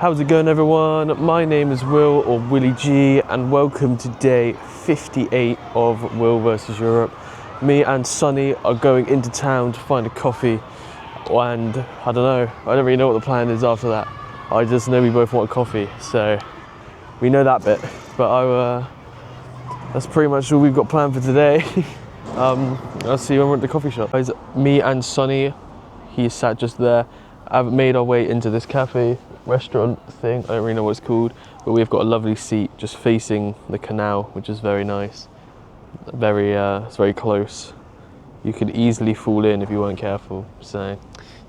How's it going, everyone? My name is Will, or Willie G, and welcome to day 58 of Will versus Europe. Me and Sonny are going into town to find a coffee, and I don't know, I don't really know what the plan is after that. I just know we both want a coffee, so we know that bit. But that's pretty much all we've got planned for today. I'll see you when we're at the coffee shop. Guys, me and Sonny, he sat just there, have made our way into this cafe restaurant thing. I don't really know what it's called, but we've got a lovely seat just facing the canal, which is very nice. It's very close. You could easily fall in if you weren't careful, so you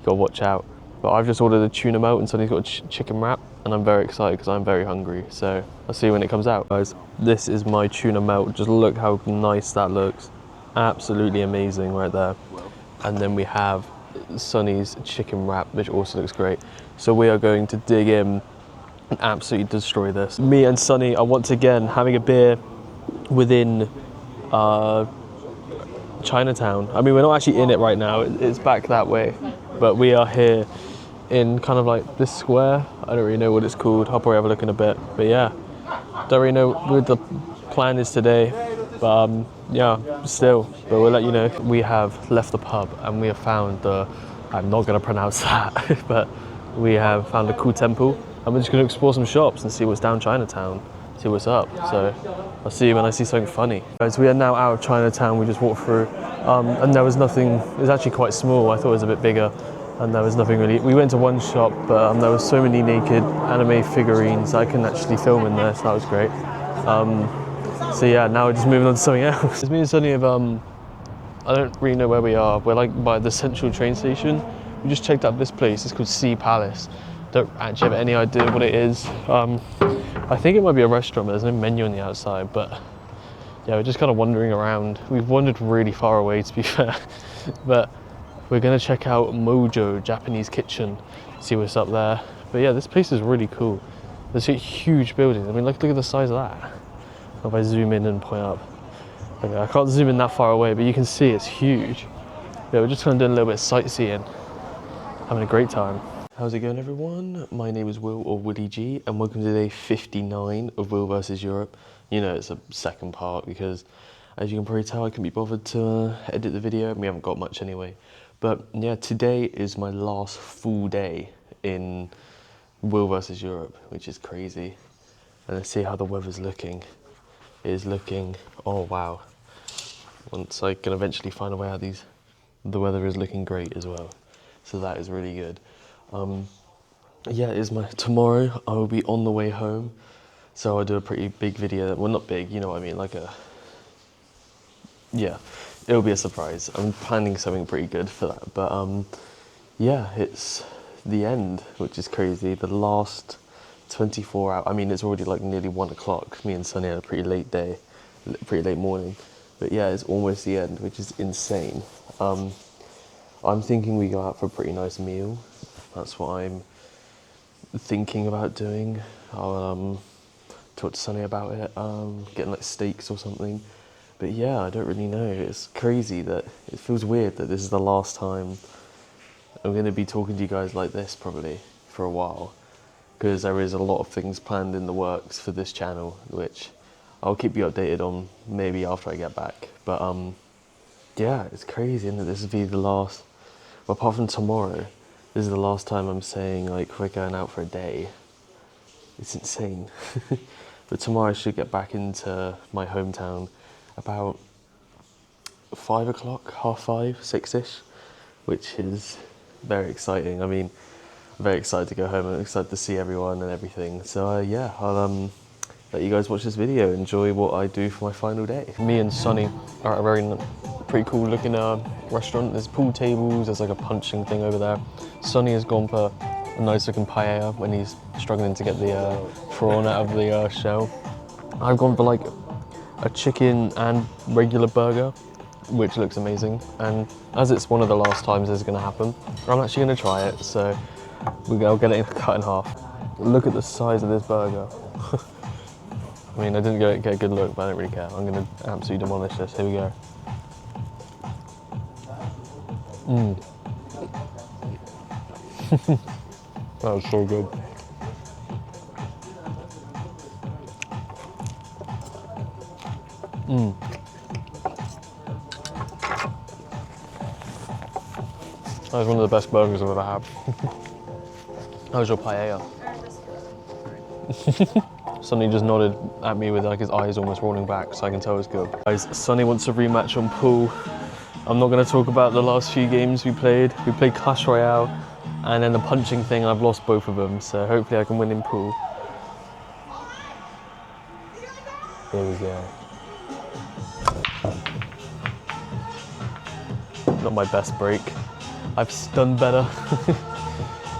gotta watch out. But I've just ordered a tuna melt and Sonny's got a chicken wrap, and I'm very excited because I'm very hungry. So I'll see you when it comes out. Guys, this is my tuna melt. Just look how nice that looks. Absolutely amazing right there. And then we have Sonny's chicken wrap, which also looks great. So we are going to dig in and absolutely destroy this. Me and Sonny are once again having a beer within Chinatown. I mean, we're not actually in it right now, it's back that way, but we are here in kind of like this square. I don't really know what it's called. I'll probably have a look in a bit, but yeah, don't really know what the plan is today, but yeah, still, but we'll let you know. We have left the pub and we have found I'm not going to pronounce that, but we have found a cool temple, and we're just going to explore some shops and see what's down Chinatown, see what's up. So I'll see you when I see something funny. Guys, we are now out of Chinatown. We just walked through and there was nothing. It was actually quite small. I thought it was a bit bigger, and there was nothing really. We went to one shop, but there was so many naked anime figurines I couldn't actually film in there, so that was great. So yeah, now we're just moving on to something else. It's me and Sonny have, I don't really know where we are. We're like by the central train station. We just checked out this place. It's called Sea Palace. Don't actually have any idea what it is. I think it might be a restaurant, but there's no menu on the outside. But yeah, we're just kind of wandering around. We've wandered really far away, to be fair. But we're gonna check out Mojo Japanese Kitchen, see what's up there. But yeah, this place is really cool. There's a huge building. I mean, look at the size of that. If I zoom in and point up. Okay, I can't zoom in that far away, but you can see it's huge. Yeah, we're just kind of doing a little bit of sightseeing, having a great time. How's it going, everyone? My name is Will, or Willie G, and welcome to day 59 of Will versus Europe. You know, it's a second part because, as you can probably tell, I can be bothered to edit the video, and we haven't got much anyway. But yeah, today is my last full day in Will versus Europe, which is crazy. And let's see how the weather's looking. It is looking, oh wow. Once I can eventually find a way out of these, the weather is looking great as well. So that is really good. Yeah, it is tomorrow I will be on the way home. So I'll do a pretty big video, well not big, you know what I mean, yeah, it'll be a surprise. I'm planning something pretty good for that, but yeah, it's the end, which is crazy. The last 24 hours, I mean, it's already like nearly 1 o'clock. Me and Sonny had a pretty late day, pretty late morning. But yeah, it's almost the end, which is insane. I'm thinking we go out for a pretty nice meal. That's what I'm thinking about doing. I'll talk to Sonny about it, getting like steaks or something. But yeah, I don't really know. It's crazy that it feels weird that this is the last time I'm going to be talking to you guys like this probably for a while, because there is a lot of things planned in the works for this channel, which I'll keep you updated on maybe after I get back. But yeah, it's crazy, isn't it? This will be the last, well, apart from tomorrow, this is the last time I'm saying like we're going out for a day. It's insane. But tomorrow I should get back into my hometown about 5 o'clock, half 5, 6ish, which is very exciting. I mean, I'm very excited to go home. I'm excited to see everyone and everything. So yeah, I'll let you guys watch this video, enjoy what I do for my final day. Me and Sonny are at a very pretty cool looking restaurant. There's pool tables, there's like a punching thing over there. Sonny has gone for a nice looking paella when he's struggling to get the prawn out of the shell. I've gone for like a chicken and regular burger, which looks amazing. And as it's one of the last times this is gonna happen, I'm actually gonna try it. So I'll get it cut in half. Look at the size of this burger. I mean, I didn't get a good look, but I don't really care. I'm gonna absolutely demolish this. Here we go. That was so good. That was one of the best burgers I've ever had. How's your paella? Sonny just nodded at me with like his eyes almost rolling back, so I can tell it's good. Guys, Sonny wants a rematch on pool. I'm not going to talk about the last few games we played. We played Clash Royale, and then the punching thing, I've lost both of them, so hopefully I can win in pool. Here we go. Not my best break. I've done better.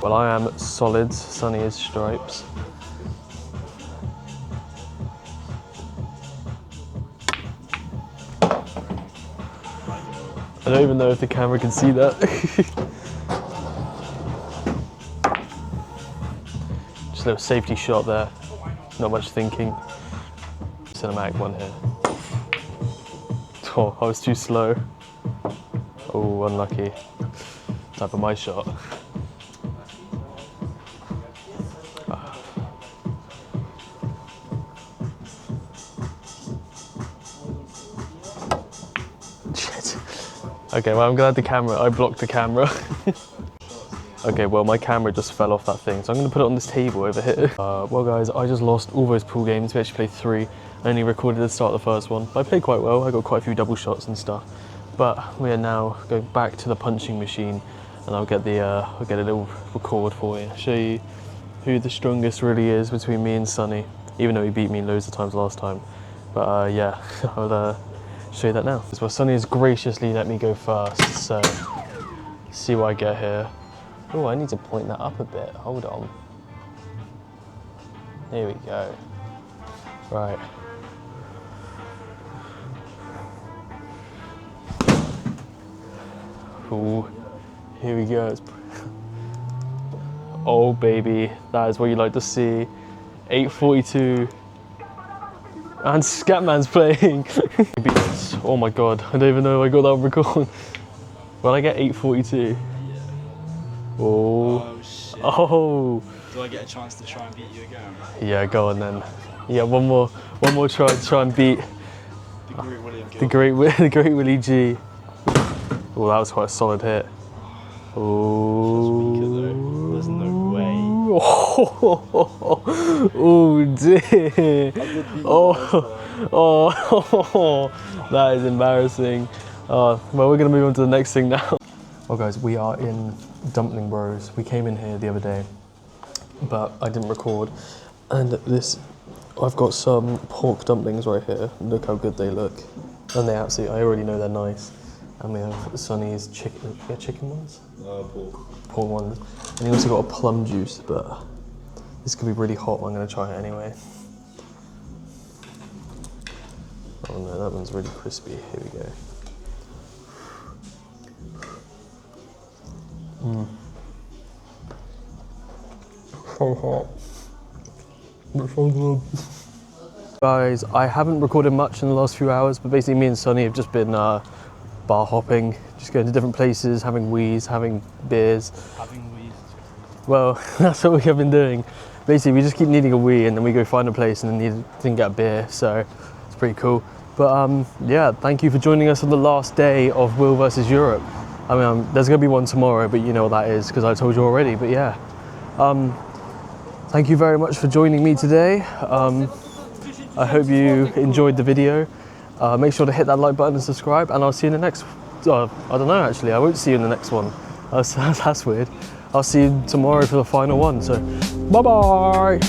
Well, I am solids, Sonny is stripes. I don't even know if the camera can see that. Just a little safety shot there. Not much thinking. Cinematic one here. Oh, I was too slow. Oh, unlucky. Time for my shot. Shit. Okay, well, I'm glad the camera, I blocked the camera. Okay, well, my camera just fell off that thing, so I'm gonna put it on this table over here. Well, guys, I just lost all those pool games. We actually played 3. I only recorded the start of the first one, but I played quite well. I got quite a few double shots and stuff. But we are now going back to the punching machine, and I'll get a little record for you, show you who the strongest really is between me and Sonny, even though he beat me loads of times last time. But yeah, I'll show you that now. Well, Sonny has graciously let me go first, so see what I get here. Oh, I need to point that up a bit. Hold on. Here we go. Right. Ooh, here we go. Oh baby, that is what you like to see. 8:42, and Scatman's playing. Oh my god, I don't even know if I got that on record. Will I get 8:42? Oh. Shit. Oh. Do I get a chance to try and beat you again? Yeah, go on then. Yeah, one more try to try and beat the great Willie G. Oh, that was quite a solid hit. Oh. There's no way. Oh dear. Oh, that is embarrassing. Well, we're gonna move on to the next thing now. Well, guys, we are in Dumpling Bros. We came in here the other day, but I didn't record. And I've got some pork dumplings right here. Look how good they look. And I already know they're nice. And we have Sonny's chicken ones? Pork. Pork ones. And he also got a plum juice, but this could be really hot. I'm gonna try it anyway. Oh no, that one's really crispy. Here we go. So hot. It's so good. Guys, I haven't recorded much in the last few hours, but basically me and Sonny have just been bar hopping, just going to different places, having wees, having beers. Having weed. Well, that's what we have been doing. Basically, we just keep needing a wee, and then we go find a place and then get a beer, so it's pretty cool. But yeah, thank you for joining us on the last day of Will vs Europe. I mean, there's going to be one tomorrow, but you know what that is because I told you already. But yeah, thank you very much for joining me today. I hope you enjoyed the video. Make sure to hit that like button and subscribe, and I'll see you in the next. I don't know actually. I won't see you in the next one. That's weird. I'll see you tomorrow for the final one. So, bye bye.